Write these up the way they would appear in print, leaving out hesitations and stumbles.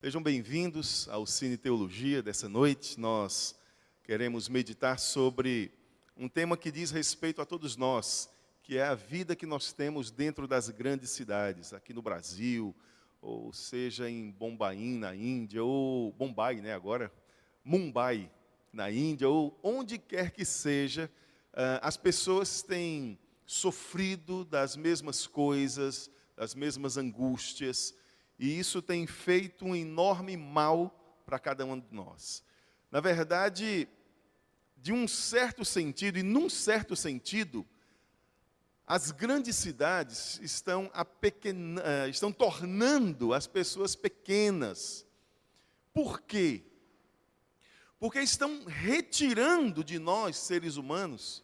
Sejam bem-vindos ao Cine Teologia dessa noite. Nós queremos meditar sobre um tema que diz respeito a todos nós, que é a vida que nós temos dentro das grandes cidades, aqui no Brasil, ou seja, em Bombaim, na Índia, ou Bombai, agora, Mumbai, na Índia, ou onde quer que seja, as pessoas têm sofrido das mesmas coisas, das mesmas angústias, e isso tem feito um enorme mal para cada um de nós. Na verdade, de um certo sentido, e num certo sentido, as grandes cidades estão tornando as pessoas pequenas. Por quê? Porque estão retirando de nós, seres humanos,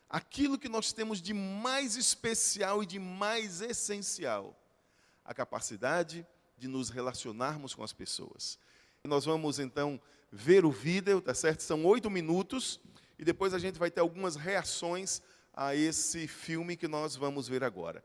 aquilo que nós temos de mais especial e de mais essencial, a capacidade de nos relacionarmos com as pessoas. Nós vamos, então, ver o vídeo, tá certo? São 8 minutos, e depois a gente vai ter algumas reações a esse filme que nós vamos ver agora.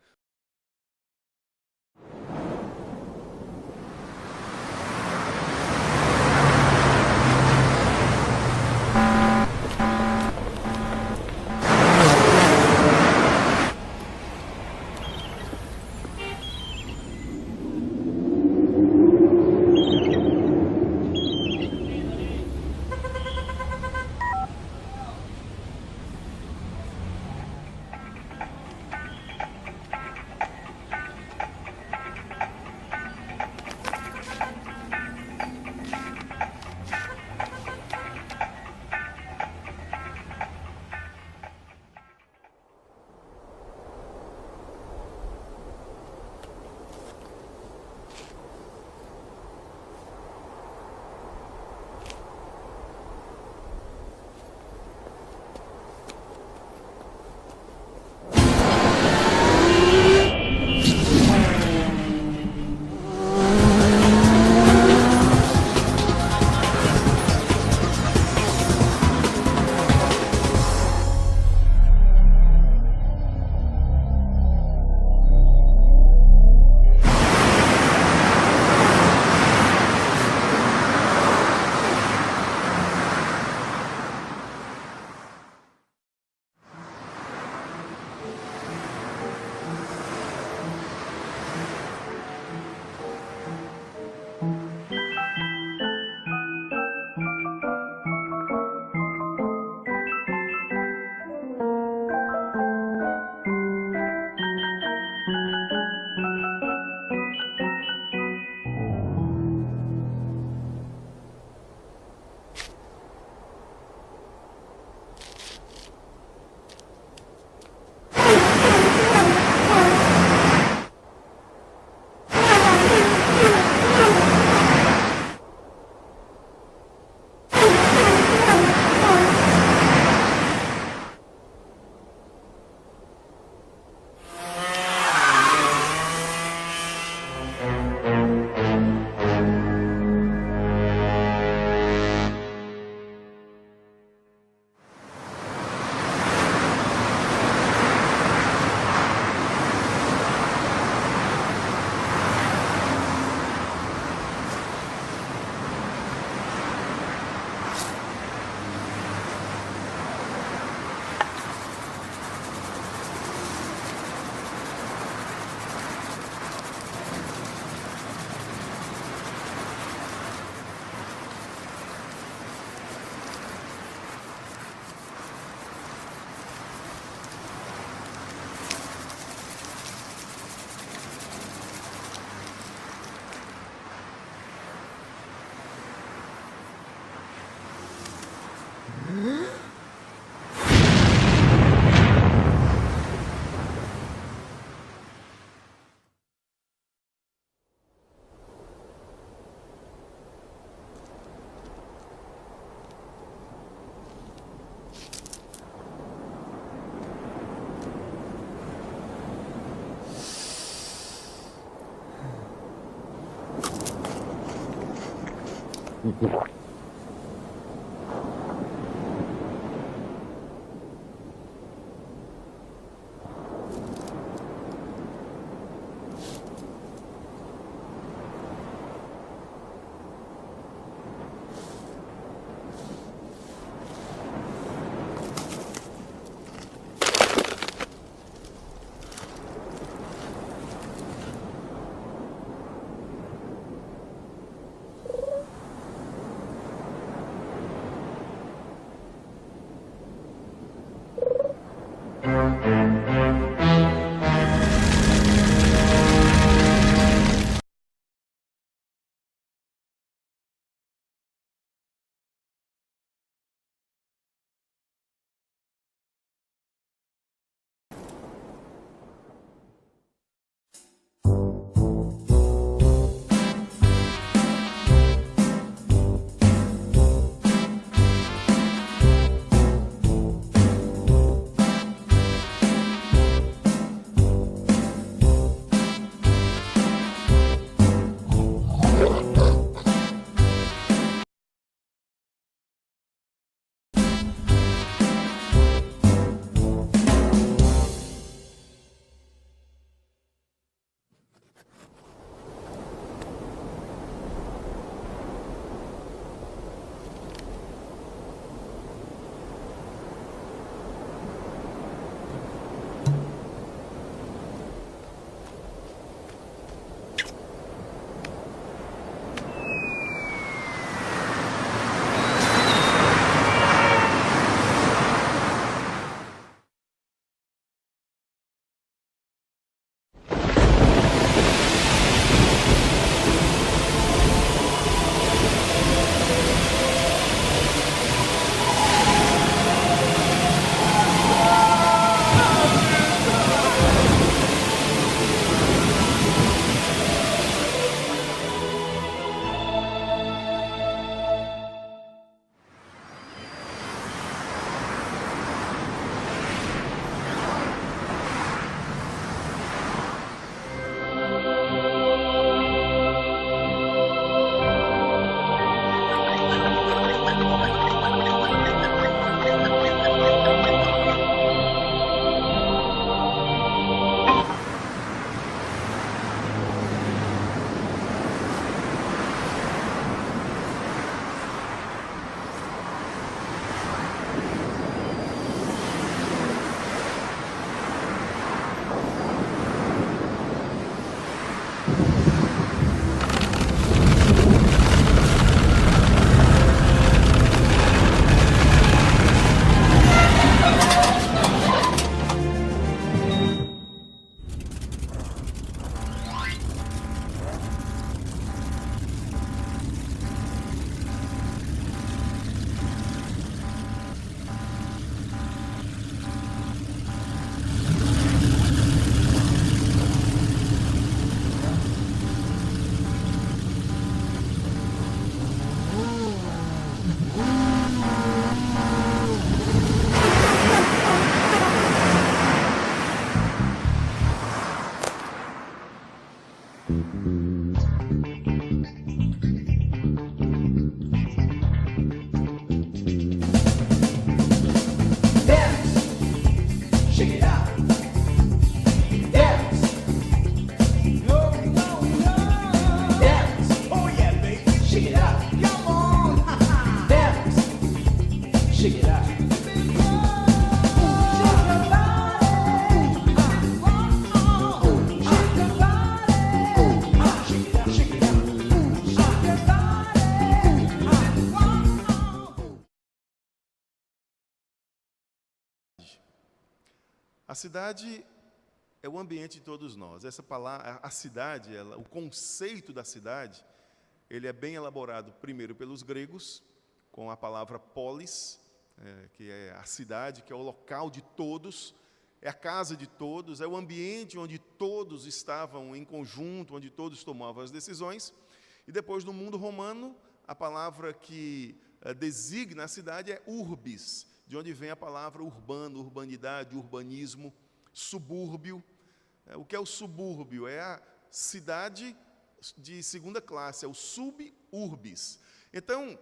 A cidade é o ambiente de todos nós. Essa palavra, a cidade, o conceito da cidade, ele é bem elaborado primeiro pelos gregos, com a palavra polis, que é a cidade, que é o local de todos, é a casa de todos, é o ambiente onde todos estavam em conjunto, onde todos tomavam as decisões. E depois, no mundo romano, a palavra que designa a cidade é urbis, de onde vem a palavra urbano, urbanidade, urbanismo, subúrbio. O que é o subúrbio? É a cidade de segunda classe, é o suburbis. Então,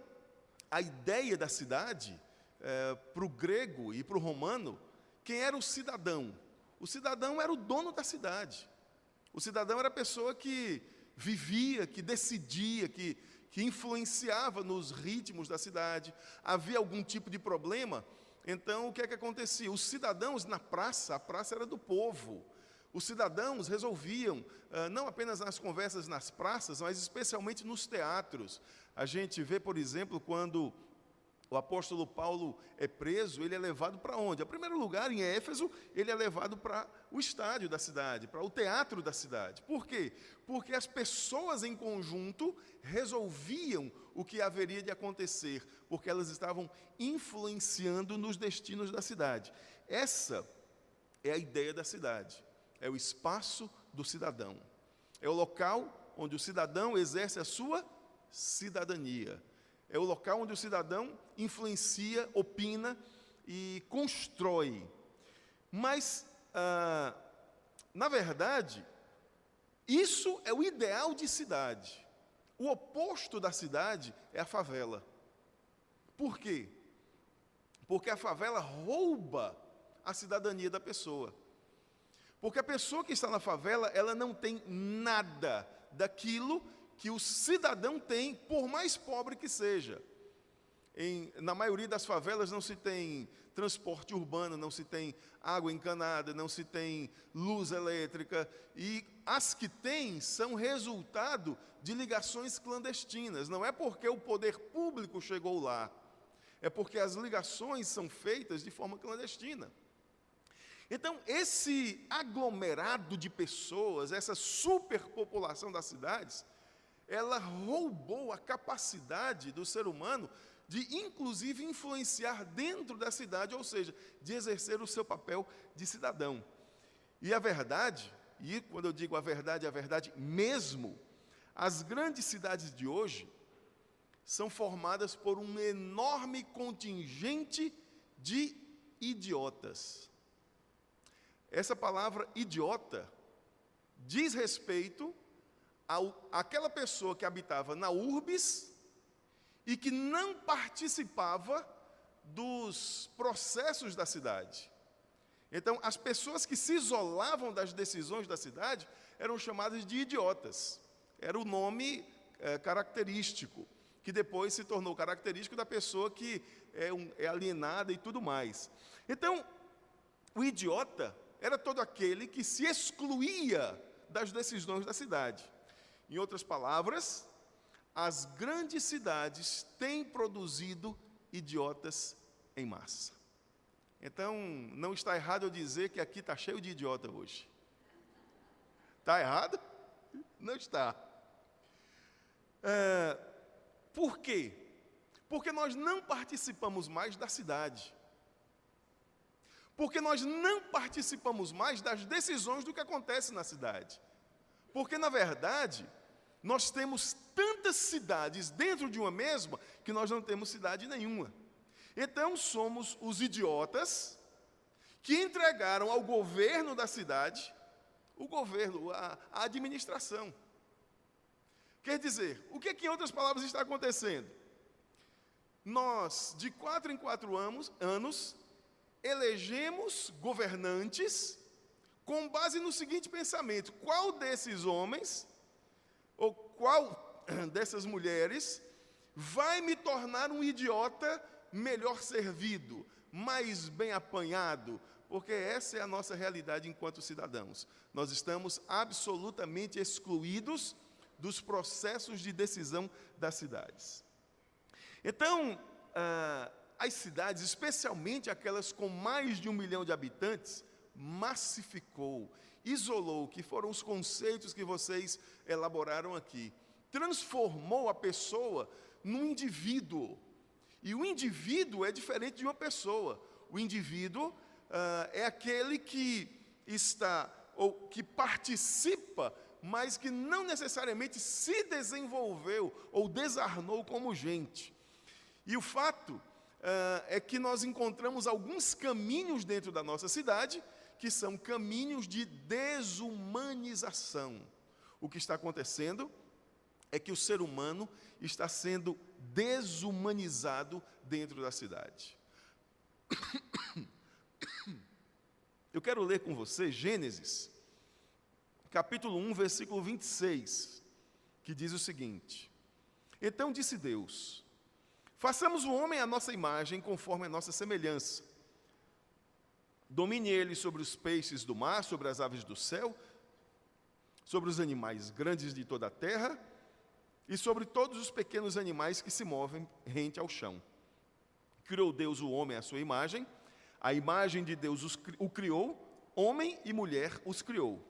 a ideia da cidade, para o grego e para o romano, quem era o cidadão? O cidadão era o dono da cidade. O cidadão era a pessoa que vivia, que decidia, que influenciava nos ritmos da cidade. Havia algum tipo de problema, então o que é que acontecia? Os cidadãos na praça, a praça era do povo. Os cidadãos resolviam, não apenas nas conversas nas praças, mas especialmente nos teatros. A gente vê, por exemplo, quando o apóstolo Paulo é preso, ele é levado para onde? Em primeiro lugar, em Éfeso, ele é levado para o estádio da cidade, para o teatro da cidade. Por quê? Porque as pessoas em conjunto resolviam o que haveria de acontecer, porque elas estavam influenciando nos destinos da cidade. Essa é a ideia da cidade, é o espaço do cidadão. É o local onde o cidadão exerce a sua cidadania. É o local onde o cidadão influencia, opina e constrói. Mas, na verdade, isso é o ideal de cidade. O oposto da cidade é a favela. Por quê? Porque a favela rouba a cidadania da pessoa. Porque a pessoa que está na favela, ela não tem nada daquilo que o cidadão tem, por mais pobre que seja. Na maioria das favelas não se tem transporte urbano, não se tem água encanada, não se tem luz elétrica, e as que tem são resultado de ligações clandestinas. Não é porque o poder público chegou lá, é porque as ligações são feitas de forma clandestina. Então, esse aglomerado de pessoas, essa superpopulação das cidades, ela roubou a capacidade do ser humano de, inclusive, influenciar dentro da cidade, ou seja, de exercer o seu papel de cidadão. E a verdade, e quando eu digo a verdade mesmo, as grandes cidades de hoje são formadas por um enorme contingente de idiotas. Essa palavra idiota diz respeito àquela pessoa que habitava na urbis e que não participava dos processos da cidade. Então, as pessoas que se isolavam das decisões da cidade eram chamadas de idiotas. Era o nome característico, que depois se tornou característico da pessoa que é alienada e tudo mais. Então, o idiota era todo aquele que se excluía das decisões da cidade. Em outras palavras, as grandes cidades têm produzido idiotas em massa. Então, não está errado eu dizer que aqui está cheio de idiota hoje. Está errado? Não está. Por quê? Porque nós não participamos mais da cidade. Porque nós não participamos mais das decisões do que acontece na cidade. Porque, na verdade, nós temos tantas cidades dentro de uma mesma que nós não temos cidade nenhuma. Então, somos os idiotas que entregaram ao governo da cidade, o governo, a administração. Quer dizer, o que em outras palavras está acontecendo? Nós, de 4 em 4 anos, elegemos governantes com base no seguinte pensamento: qual desses homens, ou qual dessas mulheres, vai me tornar um idiota melhor servido, mais bem apanhado? Porque essa é a nossa realidade enquanto cidadãos. Nós estamos absolutamente excluídos dos processos de decisão das cidades. Então, as cidades, especialmente aquelas com mais de 1 milhão de habitantes, massificou, isolou, que foram os conceitos que vocês elaboraram aqui, transformou a pessoa num indivíduo. E o indivíduo é diferente de uma pessoa. O indivíduo é aquele que está, ou que participa, mas que não necessariamente se desenvolveu ou desarnou como gente. E o fato é que nós encontramos alguns caminhos dentro da nossa cidade, que são caminhos de desumanização. O que está acontecendo é que o ser humano está sendo desumanizado dentro da cidade. Eu quero ler com você Gênesis, capítulo 1, versículo 26, que diz o seguinte: Então disse Deus: façamos o homem à nossa imagem, conforme a nossa semelhança. Domine ele sobre os peixes do mar, sobre as aves do céu, sobre os animais grandes de toda a terra e sobre todos os pequenos animais que se movem rente ao chão. Criou Deus o homem à sua imagem, a imagem de Deus o criou, homem e mulher os criou.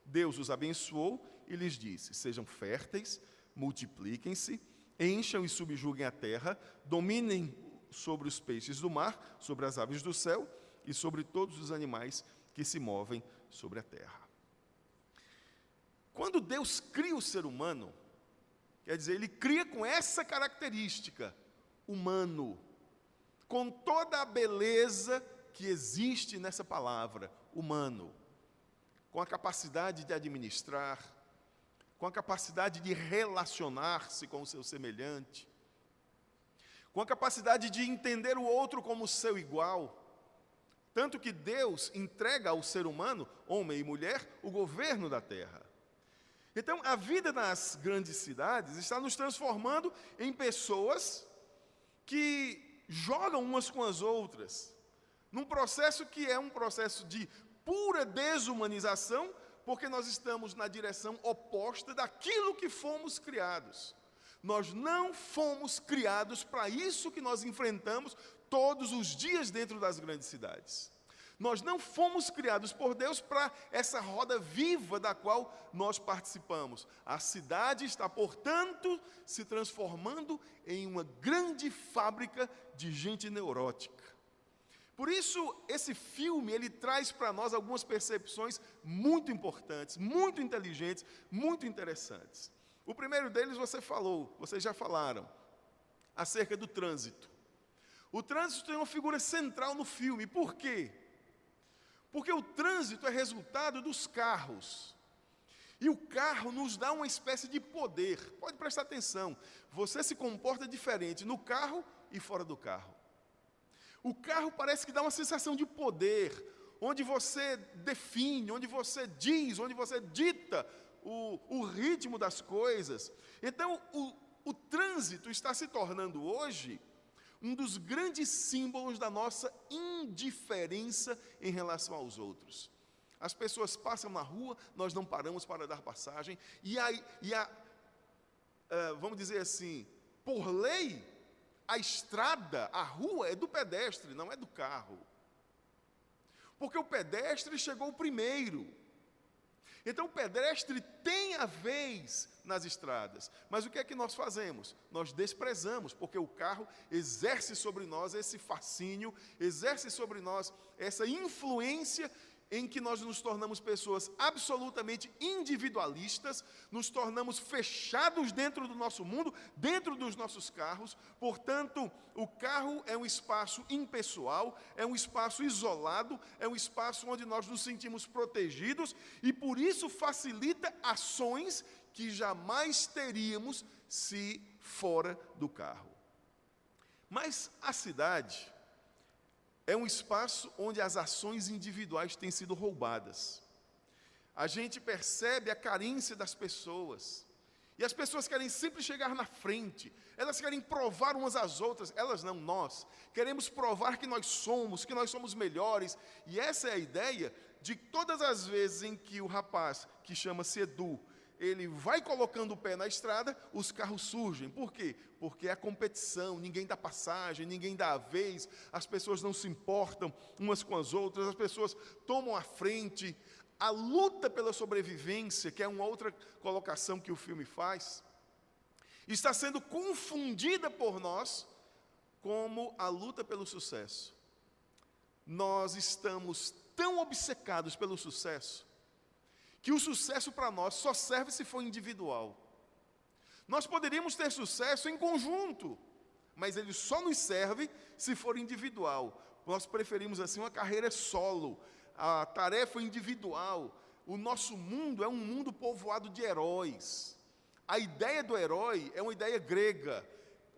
Deus os abençoou e lhes disse: sejam férteis, multipliquem-se, encham e subjuguem a terra, dominem sobre os peixes do mar, sobre as aves do céu e sobre todos os animais que se movem sobre a terra. Quando Deus cria o ser humano, quer dizer, Ele cria com essa característica, humano, com toda a beleza que existe nessa palavra, humano, com a capacidade de administrar, com a capacidade de relacionar-se com o seu semelhante, com a capacidade de entender o outro como seu igual. Tanto que Deus entrega ao ser humano, homem e mulher, o governo da terra. Então, a vida nas grandes cidades está nos transformando em pessoas que jogam umas com as outras, num processo que é um processo de pura desumanização, porque nós estamos na direção oposta daquilo que fomos criados. Nós não fomos criados para isso que nós enfrentamos todos os dias dentro das grandes cidades. Nós não fomos criados por Deus para essa roda viva da qual nós participamos. A cidade está, portanto, se transformando em uma grande fábrica de gente neurótica. Por isso, esse filme, ele traz para nós algumas percepções muito importantes, muito inteligentes, muito interessantes. O primeiro deles vocês já falaram, acerca do trânsito. O trânsito é uma figura central no filme. Por quê? Porque o trânsito é resultado dos carros. E o carro nos dá uma espécie de poder. Pode prestar atenção, você se comporta diferente no carro e fora do carro. O carro parece que dá uma sensação de poder, onde você define, onde você diz, onde você dita o ritmo das coisas. Então, o trânsito está se tornando hoje um dos grandes símbolos da nossa indiferença em relação aos outros. As pessoas passam na rua, nós não paramos para dar passagem, vamos dizer assim, por lei, a estrada, a rua é do pedestre, não é do carro. Porque o pedestre chegou primeiro. Então o pedestre tem a vez nas estradas. Mas o que é que nós fazemos? Nós desprezamos, porque o carro exerce sobre nós esse fascínio, exerce sobre nós essa influência em que nós nos tornamos pessoas absolutamente individualistas, nos tornamos fechados dentro do nosso mundo, dentro dos nossos carros. Portanto, o carro é um espaço impessoal, é um espaço isolado, é um espaço onde nós nos sentimos protegidos e por isso facilita ações que jamais teríamos se fora do carro. Mas a cidade é um espaço onde as ações individuais têm sido roubadas. A gente percebe a carência das pessoas. E as pessoas querem sempre chegar na frente. Elas querem provar umas às outras. Elas não, nós. Queremos provar que nós somos melhores. E essa é a ideia de todas as vezes em que o rapaz, que chama-se Edu, ele vai colocando o pé na estrada, os carros surgem. Por quê? Porque é a competição, ninguém dá passagem, ninguém dá a vez, as pessoas não se importam umas com as outras, as pessoas tomam a frente. A luta pela sobrevivência, que é uma outra colocação que o filme faz, está sendo confundida por nós como a luta pelo sucesso. Nós estamos tão obcecados pelo sucesso, que o sucesso para nós só serve se for individual. Nós poderíamos ter sucesso em conjunto, mas ele só nos serve se for individual. Nós preferimos assim uma carreira solo, a tarefa individual. O nosso mundo é um mundo povoado de heróis. A ideia do herói é uma ideia grega.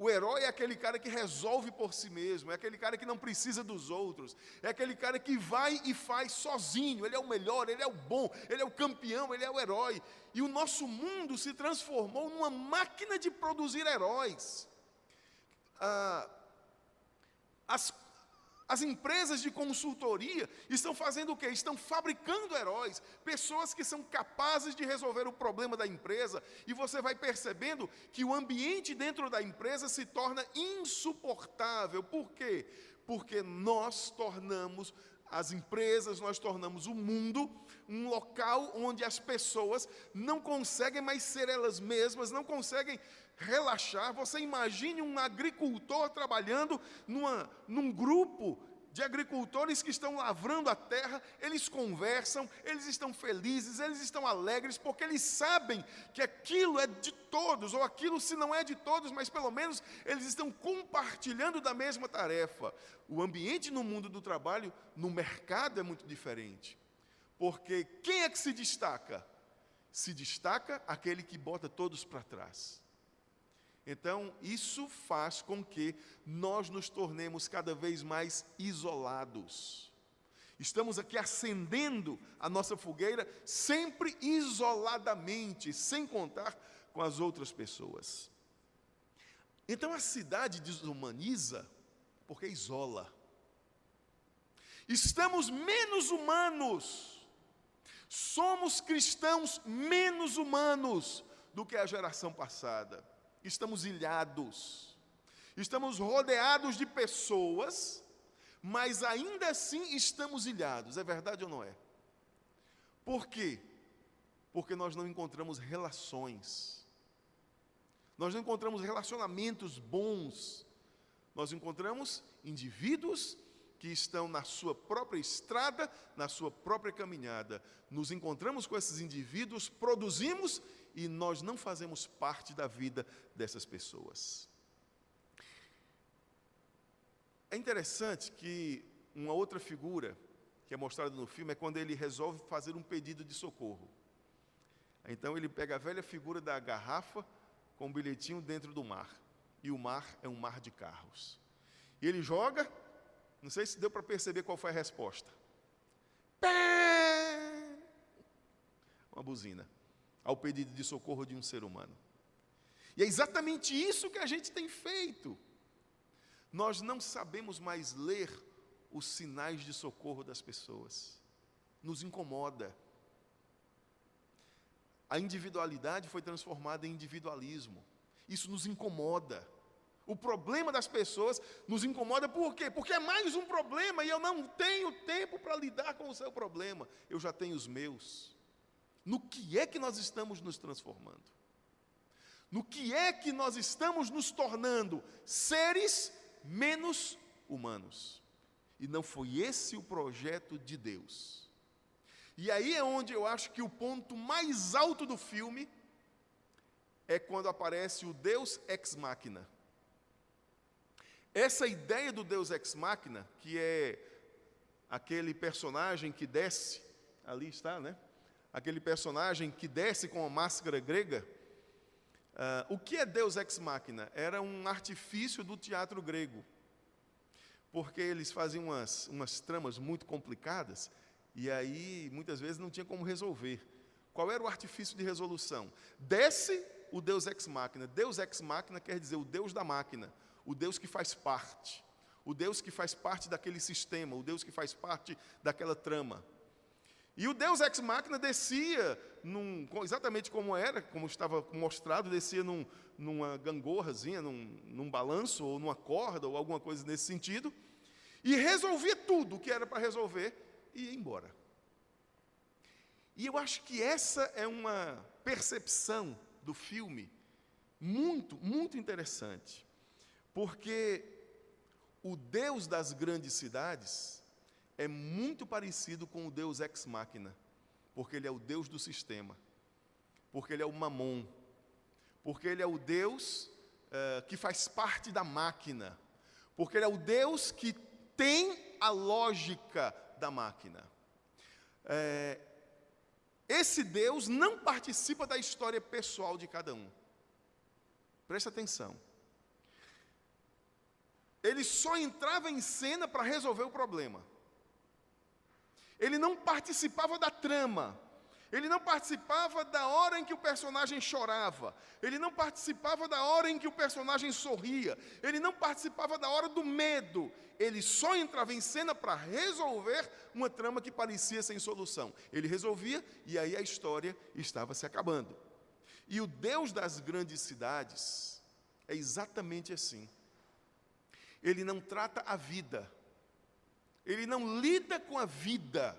O herói é aquele cara que resolve por si mesmo, é aquele cara que não precisa dos outros, é aquele cara que vai e faz sozinho. Ele é o melhor, ele é o bom, ele é o campeão, ele é o herói. E o nosso mundo se transformou numa máquina de produzir heróis. As empresas de consultoria estão fazendo o quê? Estão fabricando heróis, pessoas que são capazes de resolver o problema da empresa, e você vai percebendo que o ambiente dentro da empresa se torna insuportável. Por quê? Porque nós tornamos as empresas, nós tornamos o mundo um local onde as pessoas não conseguem mais ser elas mesmas, não conseguem relaxar. Você imagine um agricultor trabalhando num grupo de agricultores que estão lavrando a terra. Eles conversam, eles estão felizes, eles estão alegres, porque eles sabem que aquilo é de todos, ou aquilo, se não é de todos, mas pelo menos eles estão compartilhando da mesma tarefa. O ambiente no mundo do trabalho, no mercado, é muito diferente, porque quem é que se destaca? Se destaca aquele que bota todos para trás. Então, isso faz com que nós nos tornemos cada vez mais isolados. Estamos aqui acendendo a nossa fogueira sempre isoladamente, sem contar com as outras pessoas. Então, a cidade desumaniza porque isola. Estamos menos humanos. Somos cristãos menos humanos do que a geração passada. Estamos ilhados, estamos rodeados de pessoas, mas ainda assim estamos ilhados. É verdade ou não é? Por quê? Porque nós não encontramos relações, nós não encontramos relacionamentos bons, nós encontramos indivíduos que estão na sua própria estrada, na sua própria caminhada. Nos encontramos com esses indivíduos, produzimos, e nós não fazemos parte da vida dessas pessoas. É interessante que uma outra figura que é mostrada no filme é quando ele resolve fazer um pedido de socorro. Então ele pega a velha figura da garrafa com um bilhetinho dentro do mar. E o mar é um mar de carros. E ele joga, não sei se deu para perceber qual foi a resposta. Pé! Uma buzina ao pedido de socorro de um ser humano. E é exatamente isso que a gente tem feito. Nós não sabemos mais ler os sinais de socorro das pessoas. Nos incomoda. A individualidade foi transformada em individualismo. Isso nos incomoda. O problema das pessoas nos incomoda por quê? Porque é mais um problema e eu não tenho tempo para lidar com o seu problema. Eu já tenho os meus. No que é que nós estamos nos transformando? No que é que nós estamos nos tornando? Seres menos humanos. E não foi esse o projeto de Deus. E aí é onde eu acho que o ponto mais alto do filme é quando aparece o Deus ex machina. Essa ideia do Deus ex machina, que é aquele personagem que desce, ali está, né? aquele personagem que desce com a máscara grega. O que é Deus ex machina? Era um artifício do teatro grego, porque eles faziam umas tramas muito complicadas, e aí muitas vezes não tinha como resolver. Qual era o artifício de resolução? Desce o Deus ex machina. Deus ex machina quer dizer o Deus da máquina, o Deus que faz parte, o Deus que faz parte daquele sistema, o Deus que faz parte daquela trama. E o Deus ex machina descia, exatamente como estava mostrado, descia numa gangorrazinha, num balanço, ou numa corda, ou alguma coisa nesse sentido, e resolvia tudo o que era para resolver e ia embora. E eu acho que essa é uma percepção do filme muito, muito interessante, porque o Deus das grandes cidades é muito parecido com o Deus ex machina, porque ele é o Deus do sistema, porque ele é o Mamon, porque ele é o Deus que faz parte da máquina, porque ele é o Deus que tem a lógica da máquina. Esse Deus não participa da história pessoal de cada um. Presta atenção. Ele só entrava em cena para resolver o problema. Ele não participava da trama. Ele não participava da hora em que o personagem chorava. Ele não participava da hora em que o personagem sorria. Ele não participava da hora do medo. Ele só entrava em cena para resolver uma trama que parecia sem solução. Ele resolvia e aí a história estava se acabando. E o Deus das grandes cidades é exatamente assim. Ele não trata a vida. Ele não lida com a vida,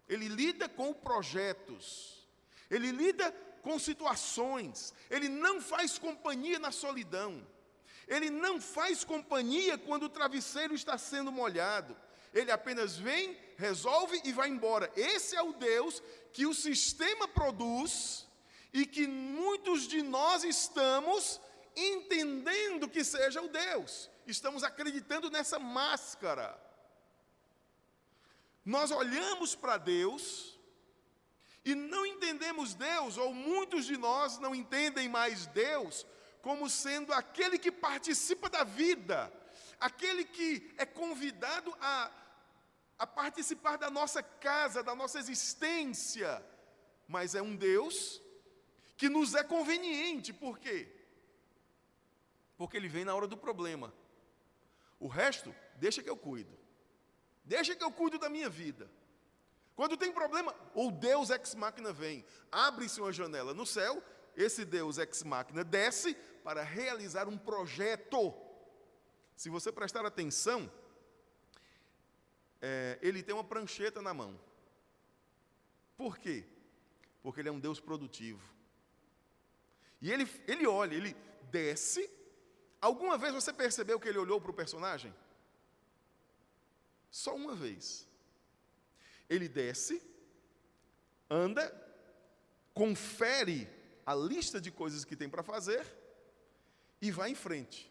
ele lida com projetos, ele lida com situações, ele não faz companhia na solidão, ele não faz companhia quando o travesseiro está sendo molhado, ele apenas vem, resolve e vai embora. Esse é o Deus que o sistema produz e que muitos de nós estamos entendendo que seja o Deus, estamos acreditando nessa máscara. Nós olhamos para Deus e não entendemos Deus, ou muitos de nós não entendem mais Deus como sendo aquele que participa da vida, aquele que é convidado a participar da nossa casa, da nossa existência, mas é um Deus que nos é conveniente. Por quê? Porque Ele vem na hora do problema. O resto, deixa que eu cuido. Deixa que eu cuido da minha vida. Quando tem problema, o Deus ex machina vem. Abre-se uma janela no céu, esse Deus ex machina desce para realizar um projeto. Se você prestar atenção, ele tem uma prancheta na mão. Por quê? Porque ele é um Deus produtivo. E ele olha, ele desce. Alguma vez você percebeu que ele olhou para o personagem? Só uma vez. Ele desce, anda, confere a lista de coisas que tem para fazer e vai em frente.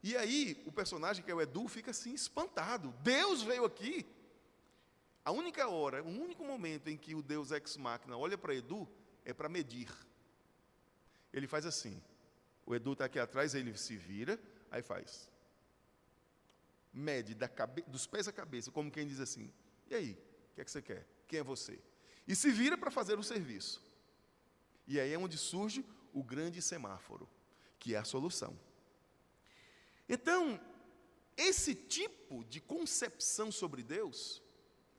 E aí, o personagem, que é o Edu, fica assim, espantado. Deus veio aqui. A única hora, o único momento em que o Deus ex machina olha para Edu é para medir. Ele faz assim. O Edu está aqui atrás, ele se vira, aí faz. Mede dos pés à cabeça, como quem diz assim, e aí, o que é que você quer? Quem é você? E se vira para fazer o serviço. E aí é onde surge o grande semáforo, que é a solução. Então, esse tipo de concepção sobre Deus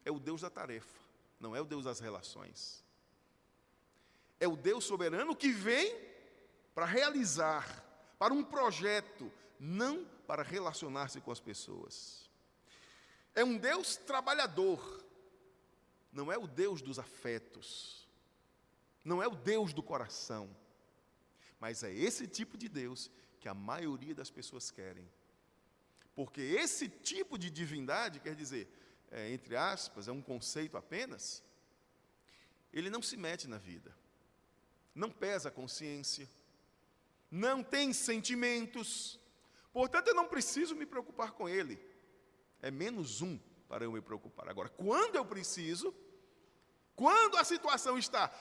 é o Deus da tarefa, não é o Deus das relações. É o Deus soberano que vem para realizar, para um projeto, não para relacionar-se com as pessoas. É um Deus trabalhador, não é o Deus dos afetos, não é o Deus do coração, mas é esse tipo de Deus que a maioria das pessoas querem. Porque esse tipo de divindade, quer dizer, entre aspas, é um conceito apenas, ele não se mete na vida, não pesa a consciência, não tem sentimentos, portanto eu não preciso me preocupar com ele. É menos um para eu me preocupar. Agora, quando eu preciso, Quando a situação está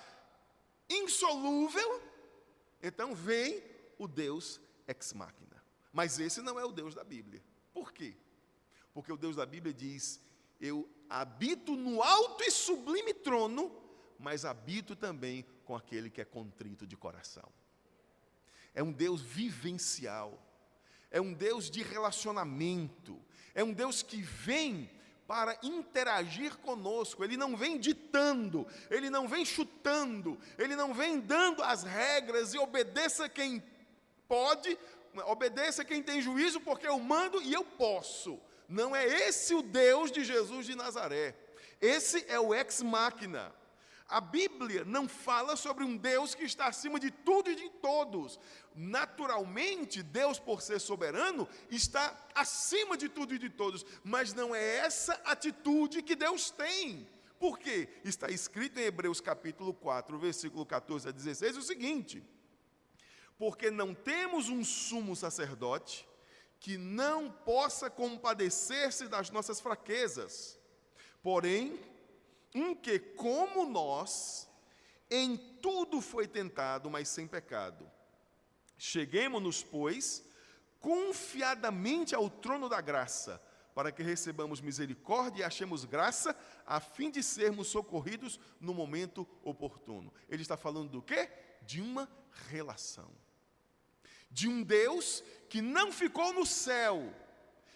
insolúvel, então vem o Deus ex machina. Mas esse não é o Deus da Bíblia. Por quê? Porque o Deus da Bíblia diz: eu habito no alto e sublime trono, mas habito também com aquele que é contrito de coração. É um Deus vivencial, é um Deus de relacionamento, é um Deus que vem para interagir conosco. Ele não vem ditando, ele não vem chutando, ele não vem dando as regras e obedeça quem pode, obedeça quem tem juízo, porque eu mando e eu posso. Não é esse o Deus de Jesus de Nazaré. Esse é o ex machina. A Bíblia não fala sobre um Deus que está acima de tudo e de todos. Naturalmente, Deus, por ser soberano, está acima de tudo e de todos. Mas não é essa atitude que Deus tem. Por quê? Está escrito em Hebreus capítulo 4, versículo 14 a 16, o seguinte: porque não temos um sumo sacerdote que não possa compadecer-se das nossas fraquezas, porém, um que, como nós, em tudo foi tentado, mas sem pecado. Cheguemo-nos, pois, confiadamente ao trono da graça, para que recebamos misericórdia e achemos graça, a fim de sermos socorridos no momento oportuno. Ele está falando do quê? De uma relação. De um Deus que não ficou no céu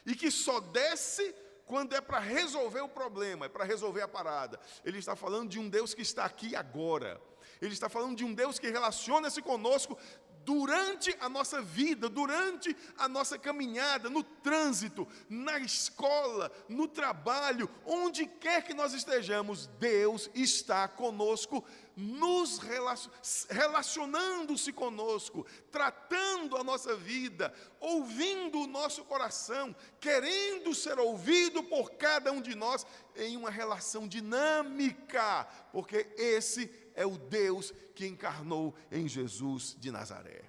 e que só desce quando é para resolver o problema, é para resolver a parada. Ele está falando de um Deus que está aqui agora. Ele está falando de um Deus que relaciona-se conosco durante a nossa vida, durante a nossa caminhada, no trânsito, na escola, no trabalho, onde quer que nós estejamos, Deus está conosco, nos relacionando-se conosco, tratando a nossa vida, ouvindo o nosso coração, querendo ser ouvido por cada um de nós em uma relação dinâmica, porque esse é o Deus que encarnou em Jesus de Nazaré.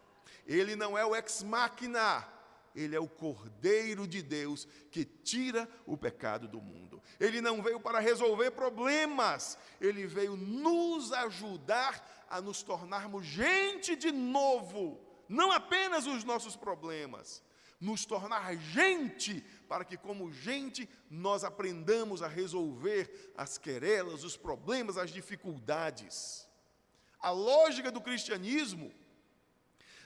Ele não é o ex machina, ele é o Cordeiro de Deus que tira o pecado do mundo. Ele não veio para resolver problemas, ele veio nos ajudar a nos tornarmos gente de novo, não apenas os nossos problemas, nos tornar gente, para que como gente nós aprendamos a resolver as querelas, os problemas, as dificuldades. A lógica do cristianismo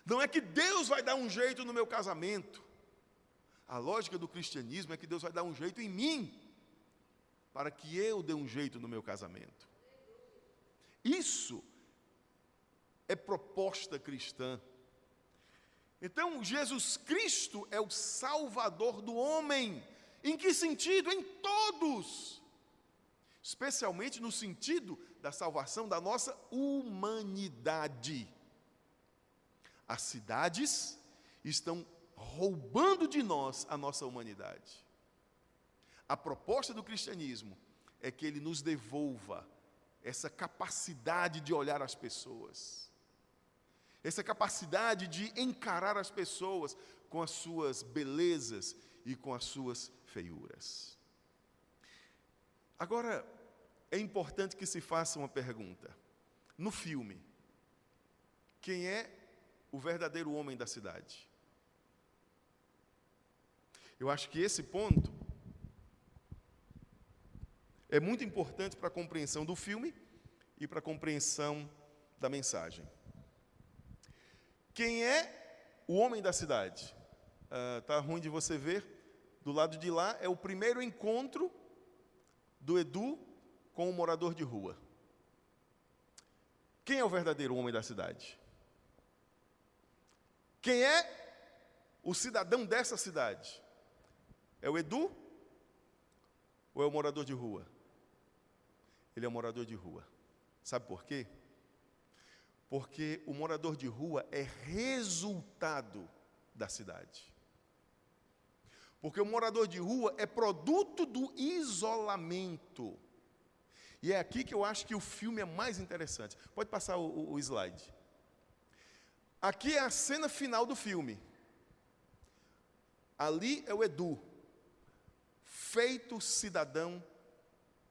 não é que Deus vai dar um jeito no meu casamento. A lógica do cristianismo é que Deus vai dar um jeito em mim, para que eu dê um jeito no meu casamento. Isso é proposta cristã. Então, Jesus Cristo é o Salvador do homem. Em que sentido? Em todos. Especialmente no sentido da salvação da nossa humanidade. As cidades estão roubando de nós a nossa humanidade. A proposta do cristianismo é que ele nos devolva essa capacidade de olhar as pessoas, essa capacidade de encarar as pessoas com as suas belezas e com as suas feiuras. Agora, é importante que se faça uma pergunta. No filme, quem é o verdadeiro homem da cidade? Eu acho que esse ponto é muito importante para a compreensão do filme e para a compreensão da mensagem. Quem é o homem da cidade? Está ruim de você ver. Do lado de lá é o primeiro encontro do Edu com um morador de rua. Quem é o verdadeiro homem da cidade? Quem é o cidadão dessa cidade? É o Edu ou é o morador de rua? Ele é o morador de rua. Sabe por quê? Porque o morador de rua é resultado da cidade. Porque o morador de rua é produto do isolamento. E é aqui que eu acho que o filme é mais interessante. Pode passar o slide. Aqui é a cena final do filme. Ali é o Edu, feito cidadão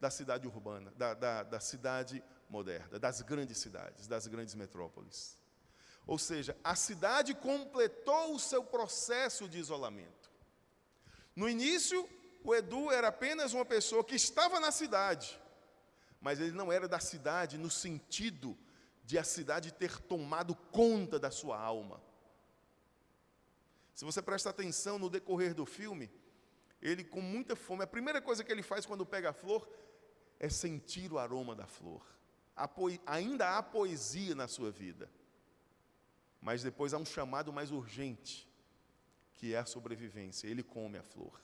da cidade urbana, da cidade moderna, das grandes cidades, das grandes metrópoles. Ou seja, a cidade completou o seu processo de isolamento. No início, o Edu era apenas uma pessoa que estava na cidade, mas ele não era da cidade no sentido de a cidade ter tomado conta da sua alma. Se você presta atenção no decorrer do filme, ele com muita fome, a primeira coisa que ele faz quando pega a flor é sentir o aroma da flor. Ainda há poesia na sua vida, mas depois há um chamado mais urgente, que é a sobrevivência. Ele come a flor.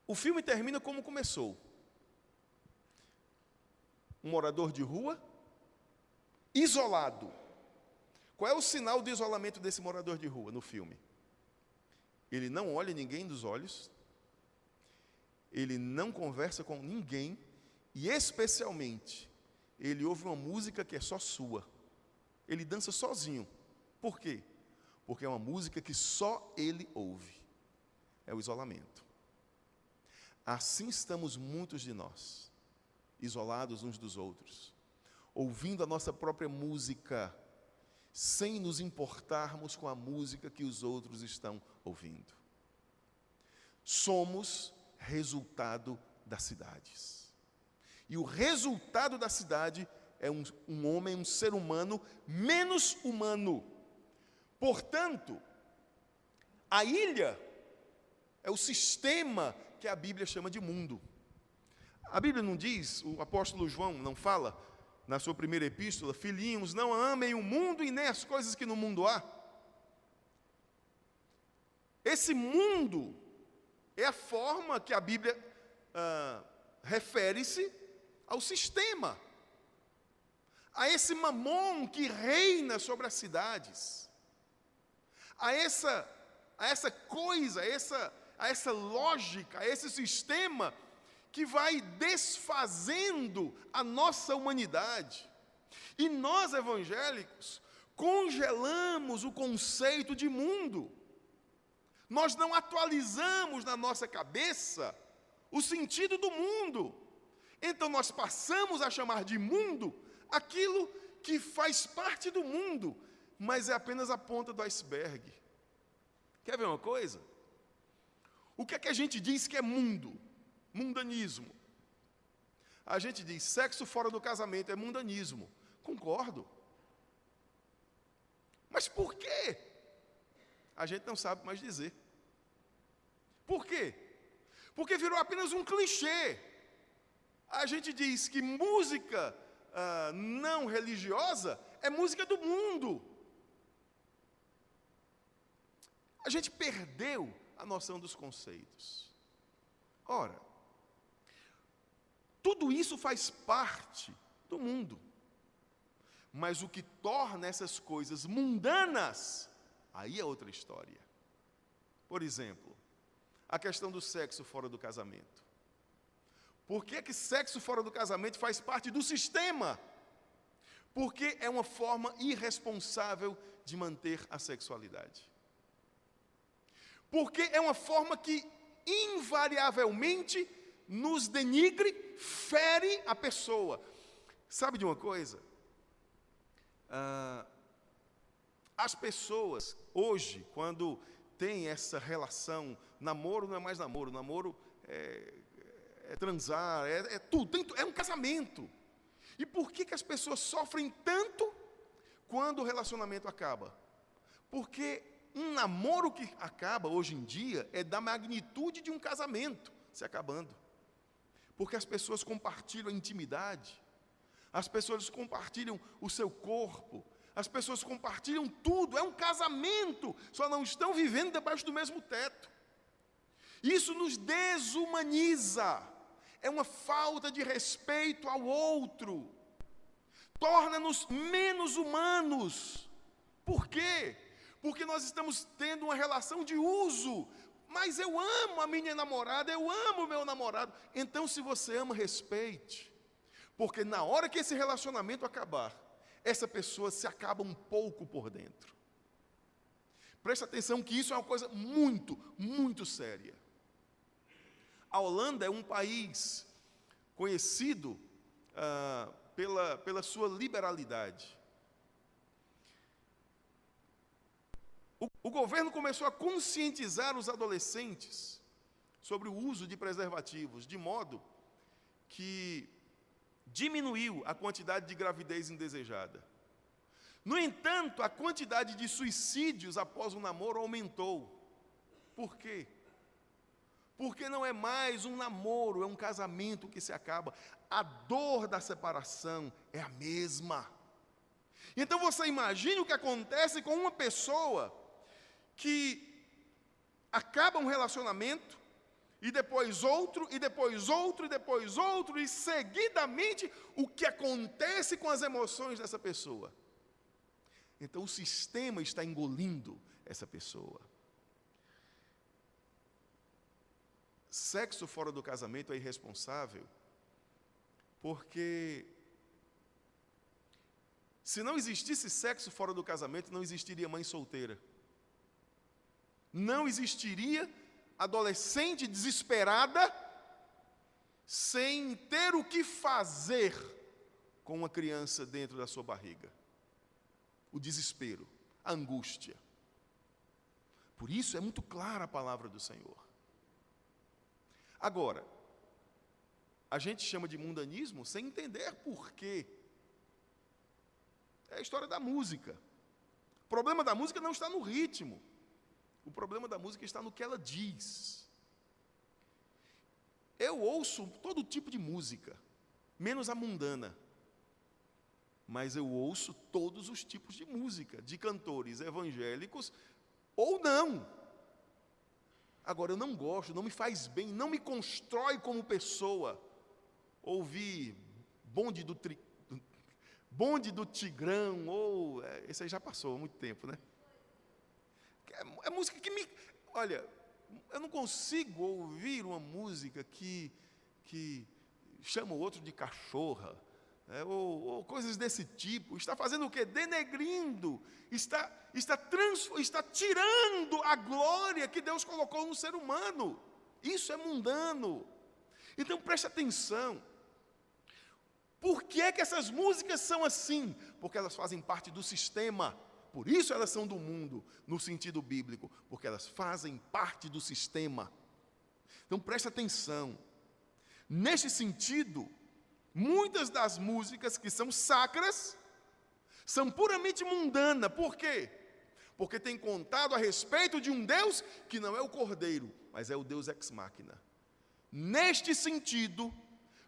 O filme termina como começou. Um morador de rua, isolado. Qual é o sinal de isolamento desse morador de rua no filme? Ele não olha ninguém nos olhos, ele não conversa com ninguém, e especialmente, ele ouve uma música que é só sua. Ele dança sozinho. Por quê? Porque é uma música que só ele ouve. É o isolamento. Assim estamos muitos de nós, isolados uns dos outros, ouvindo a nossa própria música, sem nos importarmos com a música que os outros estão ouvindo. Somos resultado das cidades. E o resultado da cidade é um homem, um ser humano menos humano. Portanto, a ilha é o sistema que a Bíblia chama de mundo. A Bíblia não diz, o apóstolo João não fala, na sua primeira epístola, filhinhos, não amem o mundo e nem as coisas que no mundo há. Esse mundo é a forma que a Bíblia refere-se ao sistema, a esse mamon que reina sobre as cidades, a essa coisa, a essa lógica, a esse sistema que vai desfazendo a nossa humanidade. E nós, evangélicos, congelamos o conceito de mundo. Nós não atualizamos na nossa cabeça o sentido do mundo. Então nós passamos a chamar de mundo aquilo que faz parte do mundo, mas é apenas a ponta do iceberg. Quer ver uma coisa? O que é que a gente diz que é mundo? Mundanismo. A gente diz sexo fora do casamento é mundanismo. Concordo. Mas por quê? A gente não sabe mais dizer. Por quê? Porque virou apenas um clichê. A gente diz que música não religiosa é música do mundo. A gente perdeu a noção dos conceitos. Ora, tudo isso faz parte do mundo. Mas o que torna essas coisas mundanas, aí é outra história. Por exemplo, a questão do sexo fora do casamento. Por que sexo fora do casamento faz parte do sistema? Porque é uma forma irresponsável de manter a sexualidade. Porque é uma forma que invariavelmente nos denigre, fere a pessoa. Sabe de uma coisa? As pessoas, hoje, quando tem essa relação, namoro não é mais namoro, namoro é transar, é tudo, é um casamento. E por que as pessoas sofrem tanto quando o relacionamento acaba? Porque um namoro que acaba hoje em dia é da magnitude de um casamento se acabando. Porque as pessoas compartilham a intimidade, as pessoas compartilham o seu corpo, as pessoas compartilham tudo, é um casamento, só não estão vivendo debaixo do mesmo teto. Isso nos desumaniza, é uma falta de respeito ao outro, torna-nos menos humanos. Por quê? Porque nós estamos tendo uma relação de uso. Mas eu amo a minha namorada, eu amo o meu namorado. Então, se você ama, respeite. Porque na hora que esse relacionamento acabar, essa pessoa se acaba um pouco por dentro. Preste atenção que isso é uma coisa muito, muito séria. A Holanda é um país conhecido pela sua liberalidade. O governo começou a conscientizar os adolescentes sobre o uso de preservativos, de modo que diminuiu a quantidade de gravidez indesejada. No entanto, a quantidade de suicídios após o namoro aumentou. Por quê? Porque não é mais um namoro, é um casamento que se acaba. A dor da separação é a mesma. Então você imagine o que acontece com uma pessoa que acaba um relacionamento, e depois outro, e depois outro, e depois outro, e seguidamente o que acontece com as emoções dessa pessoa. Então o sistema está engolindo essa pessoa. Sexo fora do casamento é irresponsável, porque se não existisse sexo fora do casamento, não existiria mãe solteira. Não existiria adolescente desesperada sem ter o que fazer com uma criança dentro da sua barriga. O desespero, a angústia. Por isso é muito clara a palavra do Senhor. Agora, a gente chama de mundanismo sem entender por quê. É a história da música. O problema da música não está no ritmo. O problema da música está no que ela diz. Eu ouço todo tipo de música, menos a mundana. Mas eu ouço todos os tipos de música, de cantores evangélicos ou não. Agora, eu não gosto, não me faz bem, não me constrói como pessoa ouvir Bonde do Tigrão, ou... esse aí já passou há muito tempo, né? É música que me... Olha, eu não consigo ouvir uma música que chama o outro de cachorra, ou coisas desse tipo. Está fazendo o quê? Denegrindo, está tirando a glória que Deus colocou no ser humano. Isso é mundano. Então preste atenção. Por que é que essas músicas são assim? Porque elas fazem parte do sistema. Por isso elas são do mundo, no sentido bíblico, porque elas fazem parte do sistema. Então preste atenção. Neste sentido, muitas das músicas que são sacras são puramente mundanas. Por quê? Porque tem contado a respeito de um Deus que não é o Cordeiro, mas é o Deus ex machina. Neste sentido,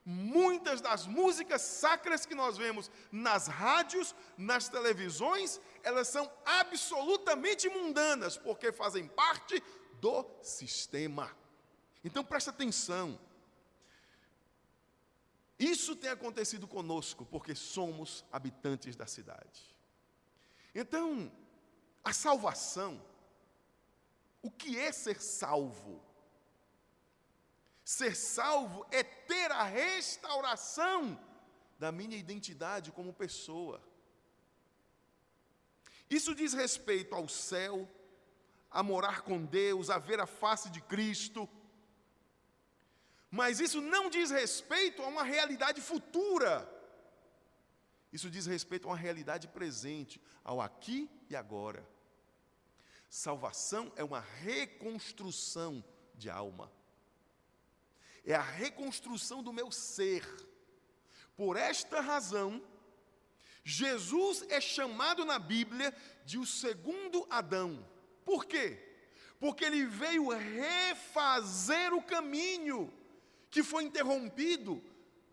muitas das músicas sacras que nós vemos nas rádios, nas televisões, elas são absolutamente mundanas, porque fazem parte do sistema. Então preste atenção. Isso tem acontecido conosco, porque somos habitantes da cidade. Então, a salvação, o que é ser salvo? Ser salvo é ter a restauração da minha identidade como pessoa. Isso diz respeito ao céu, a morar com Deus, a ver a face de Cristo. Mas isso não diz respeito a uma realidade futura. Isso diz respeito a uma realidade presente, ao aqui e agora. Salvação é uma reconstrução de alma. É a reconstrução do meu ser. Por esta razão, Jesus é chamado na Bíblia de o segundo Adão. Por quê? Porque ele veio refazer o caminho que foi interrompido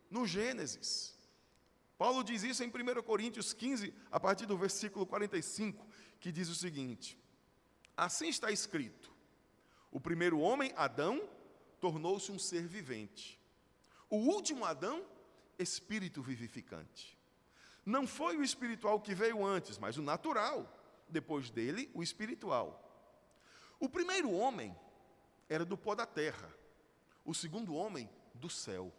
no Gênesis. Paulo diz isso em 1 Coríntios 15, a partir do versículo 45, que diz o seguinte: assim está escrito: o primeiro homem, Adão, tornou-se um ser vivente. O último Adão, espírito vivificante. Não foi o espiritual que veio antes, mas o natural. Depois dele, o espiritual. O primeiro homem era do pó da terra. O segundo homem, do céu.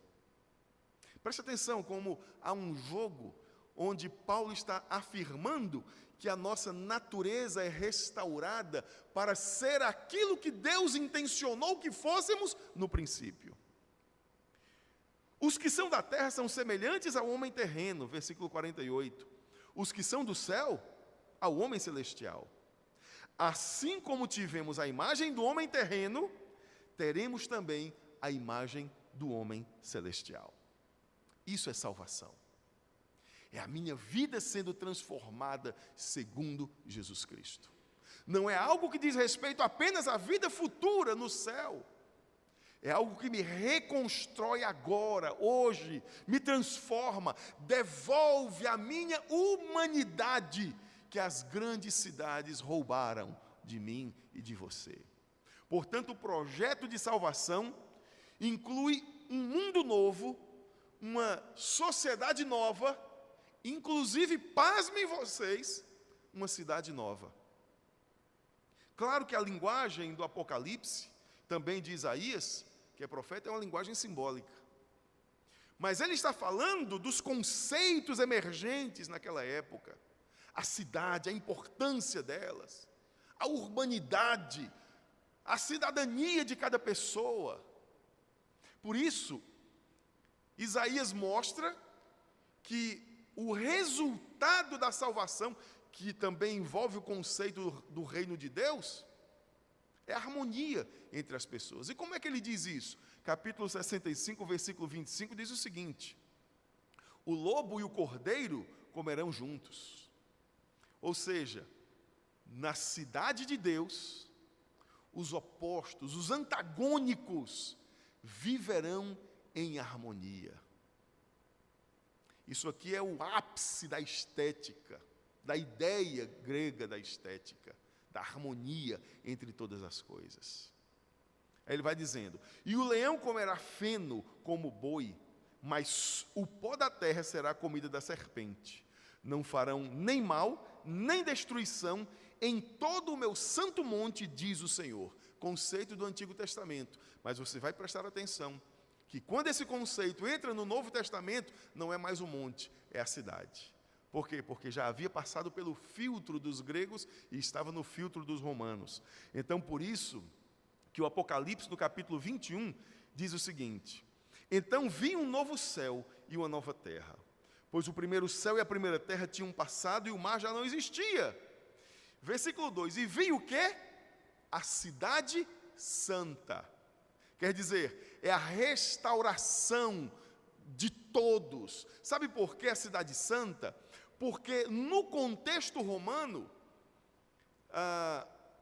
Preste atenção como há um jogo, onde Paulo está afirmando que a nossa natureza é restaurada para ser aquilo que Deus intencionou que fôssemos no princípio. Os que são da terra são semelhantes ao homem terreno, versículo 48. Os que são do céu, ao homem celestial. Assim como tivemos a imagem do homem terreno, teremos também a imagem do homem celestial. Isso é salvação. É a minha vida sendo transformada segundo Jesus Cristo. Não é algo que diz respeito apenas à vida futura no céu. É algo que me reconstrói agora, hoje, me transforma, devolve a minha humanidade que as grandes cidades roubaram de mim e de você. Portanto, o projeto de salvação inclui um mundo novo, uma sociedade nova, inclusive, pasmem vocês, uma cidade nova. Claro que a linguagem do Apocalipse, também de Isaías, que é profeta, é uma linguagem simbólica. Mas ele está falando dos conceitos emergentes naquela época. A cidade, a importância delas, a urbanidade, a cidadania de cada pessoa. Por isso, Isaías mostra que o resultado da salvação, que também envolve o conceito do reino de Deus, é a harmonia entre as pessoas. E como é que ele diz isso? Capítulo 65, versículo 25, diz o seguinte: o lobo e o cordeiro comerão juntos. Ou seja, na cidade de Deus, os opostos, os antagônicos, viverão em harmonia. Isso aqui é o ápice da estética, da ideia grega da estética, da harmonia entre todas as coisas. Aí ele vai dizendo: e o leão comerá feno como boi, mas o pó da terra será a comida da serpente. Não farão nem mal, nem destruição em todo o meu santo monte, diz o Senhor. Conceito do Antigo Testamento. Mas você vai prestar atenção que quando esse conceito entra no Novo Testamento, não é mais o monte, é a cidade. Por quê? Porque já havia passado pelo filtro dos gregos e estava no filtro dos romanos. Então, por isso que o Apocalipse, no capítulo 21, diz o seguinte: então vi um novo céu e uma nova terra, pois o primeiro céu e a primeira terra tinham passado e o mar já não existia. Versículo 2, e vi o quê? A cidade santa. Quer dizer, é a restauração de todos. Sabe por que a cidade santa? Porque no contexto romano,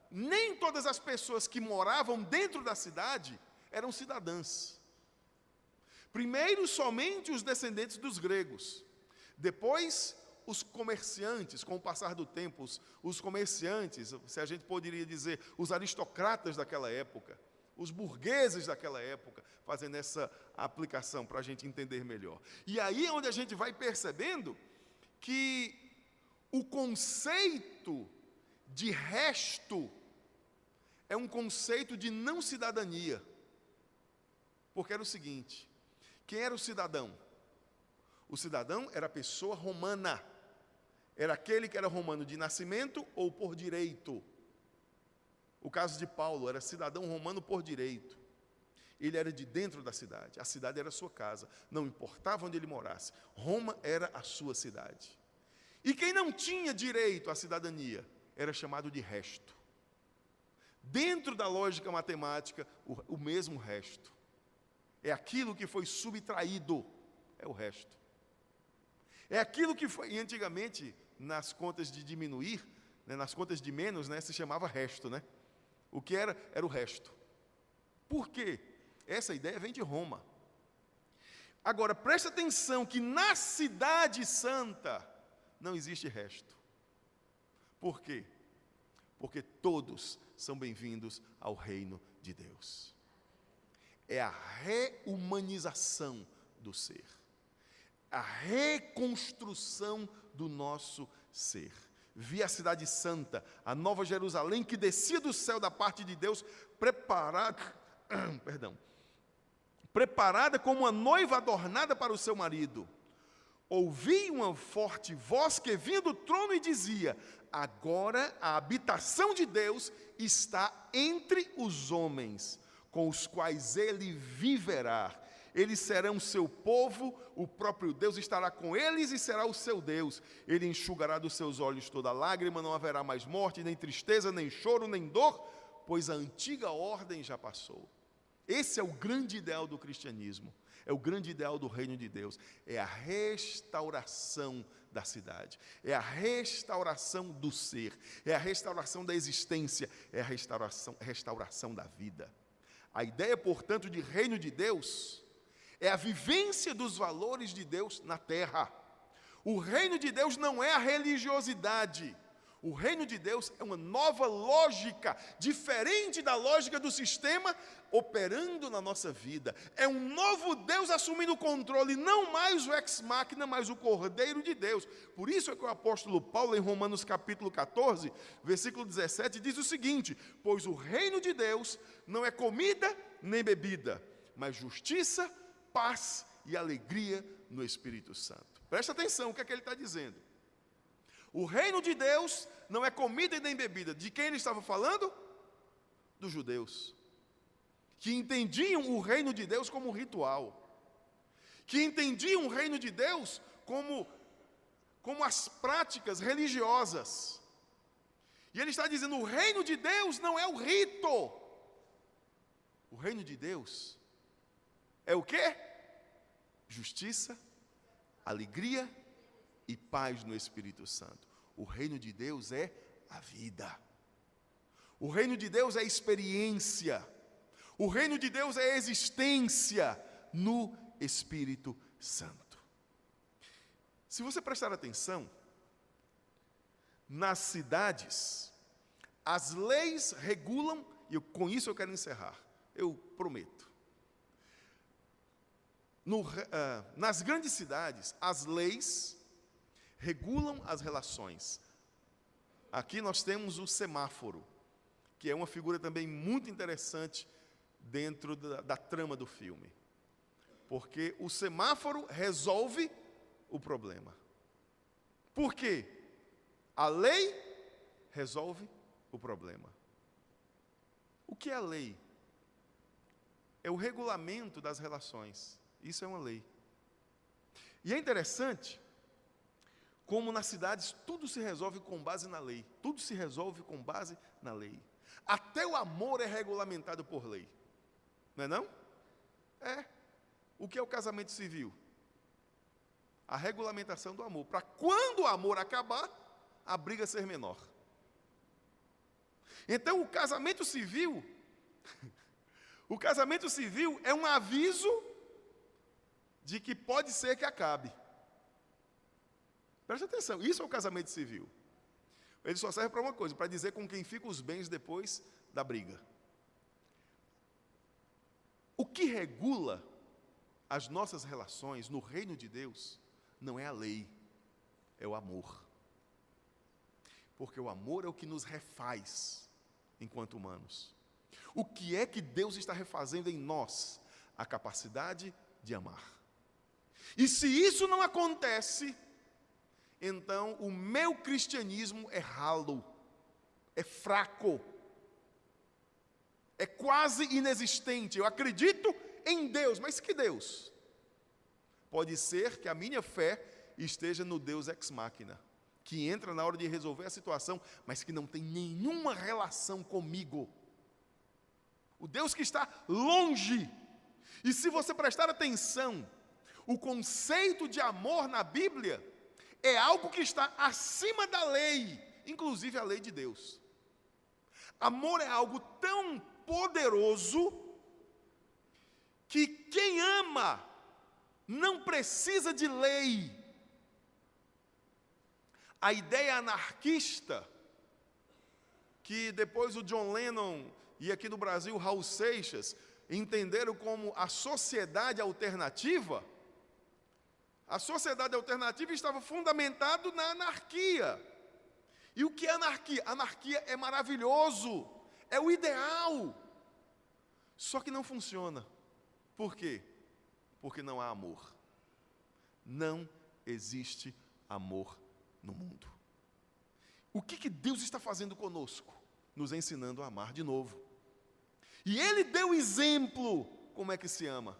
nem todas as pessoas que moravam dentro da cidade eram cidadãs. Primeiro, somente os descendentes dos gregos. Depois, os comerciantes, com o passar do tempo, os comerciantes, se a gente poderia dizer, os aristocratas daquela época, os burgueses daquela época, fazendo essa aplicação para a gente entender melhor. E aí é onde a gente vai percebendo que o conceito de resto é um conceito de não cidadania. Porque era o seguinte: quem era o cidadão? O cidadão era a pessoa romana. Era aquele que era romano de nascimento ou por direito. O caso de Paulo era cidadão romano por direito. Ele era de dentro da cidade. A cidade era a sua casa. Não importava onde ele morasse. Roma era a sua cidade. E quem não tinha direito à cidadania era chamado de resto. Dentro da lógica matemática, o mesmo resto. É aquilo que foi subtraído. É o resto. É aquilo que foi, e antigamente, nas contas de diminuir, né, nas contas de menos, né, se chamava resto, né? O que era o resto. Por quê? Essa ideia vem de Roma. Agora, preste atenção que na cidade santa não existe resto. Por quê? Porque todos são bem-vindos ao reino de Deus. É a reumanização do ser. A reconstrução do nosso ser. Vi a cidade santa, a nova Jerusalém, que descia do céu da parte de Deus, preparada como uma noiva adornada para o seu marido. ouvi uma forte voz que vinha do trono e dizia: agora a habitação de Deus está entre os homens, com os quais ele viverá. Eles serão seu povo, o próprio Deus estará com eles e será o seu Deus. Ele enxugará dos seus olhos toda lágrima, não haverá mais morte, nem tristeza, nem choro, nem dor, pois a antiga ordem já passou. Esse é o grande ideal do cristianismo, é o grande ideal do reino de Deus, é a restauração da cidade, é a restauração do ser, é a restauração da existência, é a restauração da vida. A ideia, portanto, de reino de Deus é a vivência dos valores de Deus na terra. O reino de Deus não é a religiosidade. O reino de Deus é uma nova lógica, diferente da lógica do sistema operando na nossa vida. É um novo Deus assumindo o controle, não mais o ex-machina, mas o Cordeiro de Deus. Por isso é que o apóstolo Paulo, em Romanos capítulo 14, versículo 17, diz o seguinte: pois o reino de Deus não é comida nem bebida, mas justiça, paz e alegria no Espírito Santo. Presta atenção, o que é que ele está dizendo? O reino de Deus não é comida e nem bebida. De quem ele estava falando? Dos judeus, que entendiam o reino de Deus como ritual, que entendiam o reino de Deus como as práticas religiosas. E ele está dizendo: o reino de Deus não é o rito. O reino de Deus é o quê? Justiça, alegria e paz no Espírito Santo. O reino de Deus é a vida. O reino de Deus é a experiência. O reino de Deus é a existência no Espírito Santo. Se você prestar atenção, nas cidades, as leis regulam, e com isso eu quero encerrar, eu prometo. Nas grandes cidades, as leis regulam as relações. Aqui nós temos o semáforo, que é uma figura também muito interessante dentro da trama do filme. Porque o semáforo resolve o problema. Por quê? A lei resolve o problema. O que é a lei? É o regulamento das relações. Isso é uma lei. E é interessante como nas cidades tudo se resolve com base na lei. Tudo se resolve com base na lei. Até o amor é regulamentado por lei. Não é não? É. O que é o casamento civil? A regulamentação do amor. Para quando o amor acabar, a briga ser menor. Então o casamento civil, o casamento civil é um aviso de que pode ser que acabe. Preste atenção, isso é o casamento civil. Ele só serve para uma coisa, para dizer com quem ficam os bens depois da briga. O que regula as nossas relações no reino de Deus não é a lei, é o amor. Porque o amor é o que nos refaz enquanto humanos. O que é que Deus está refazendo em nós? A capacidade de amar. E se isso não acontece, então o meu cristianismo é ralo, é fraco, é quase inexistente. Eu acredito em Deus, mas que Deus? Pode ser que a minha fé esteja no Deus ex machina, que entra na hora de resolver a situação, mas que não tem nenhuma relação comigo. O Deus que está longe. E se você prestar atenção, o conceito de amor na Bíblia é algo que está acima da lei, inclusive a lei de Deus. Amor é algo tão poderoso que quem ama não precisa de lei. A ideia anarquista, que depois o John Lennon e aqui no Brasil Raul Seixas entenderam como a sociedade alternativa, a sociedade alternativa estava fundamentada na anarquia. E o que é anarquia? Anarquia é maravilhoso, é o ideal. Só que não funciona. Por quê? Porque não há amor. Não existe amor no mundo. O que Deus está fazendo conosco? Nos ensinando a amar de novo. E Ele deu exemplo como é que se ama.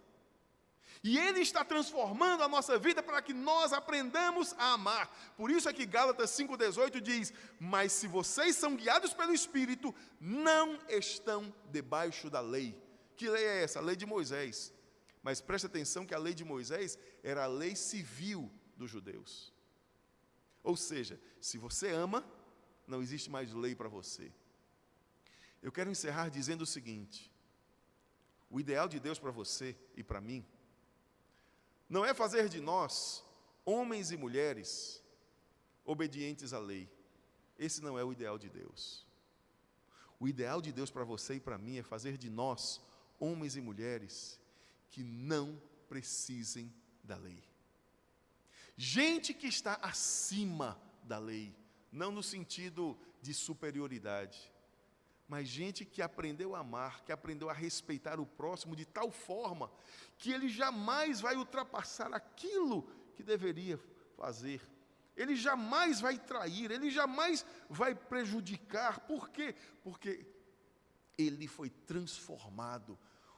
E Ele está transformando a nossa vida para que nós aprendamos a amar. Por isso é que Gálatas 5,18 diz: mas se vocês são guiados pelo Espírito, não estão debaixo da lei. Que lei é essa? A lei de Moisés. Mas preste atenção que a lei de Moisés era a lei civil dos judeus. Ou seja, se você ama, não existe mais lei para você. Eu quero encerrar dizendo o seguinte: o ideal de Deus para você e para mim não é fazer de nós, homens e mulheres, obedientes à lei. Esse não é o ideal de Deus. O ideal de Deus para você e para mim é fazer de nós, homens e mulheres, que não precisem da lei. Gente que está acima da lei, não no sentido de superioridade, mas gente que aprendeu a amar, que aprendeu a respeitar o próximo de tal forma que ele jamais vai ultrapassar aquilo que deveria fazer. Ele jamais vai trair, ele jamais vai prejudicar. Por quê? Porque ele foi transformado.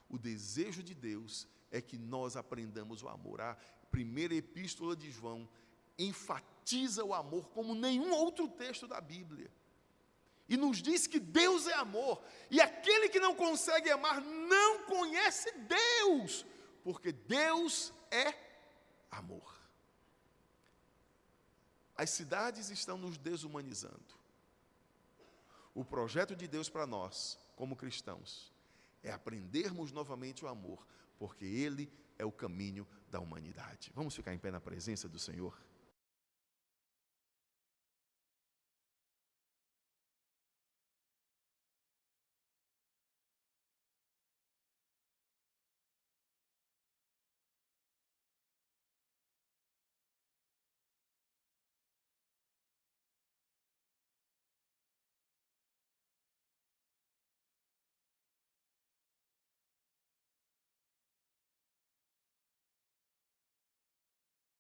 O desejo de Deus é que nós aprendamos o amor. A primeira epístola de João enfatiza o amor como nenhum outro texto da Bíblia. E nos diz que Deus é amor. E aquele que não consegue amar não conhece Deus, porque Deus é amor. As cidades estão nos desumanizando. O projeto de Deus para nós, como cristãos, é aprendermos novamente o amor, porque Ele é o caminho da humanidade. Vamos ficar em pé na presença do Senhor?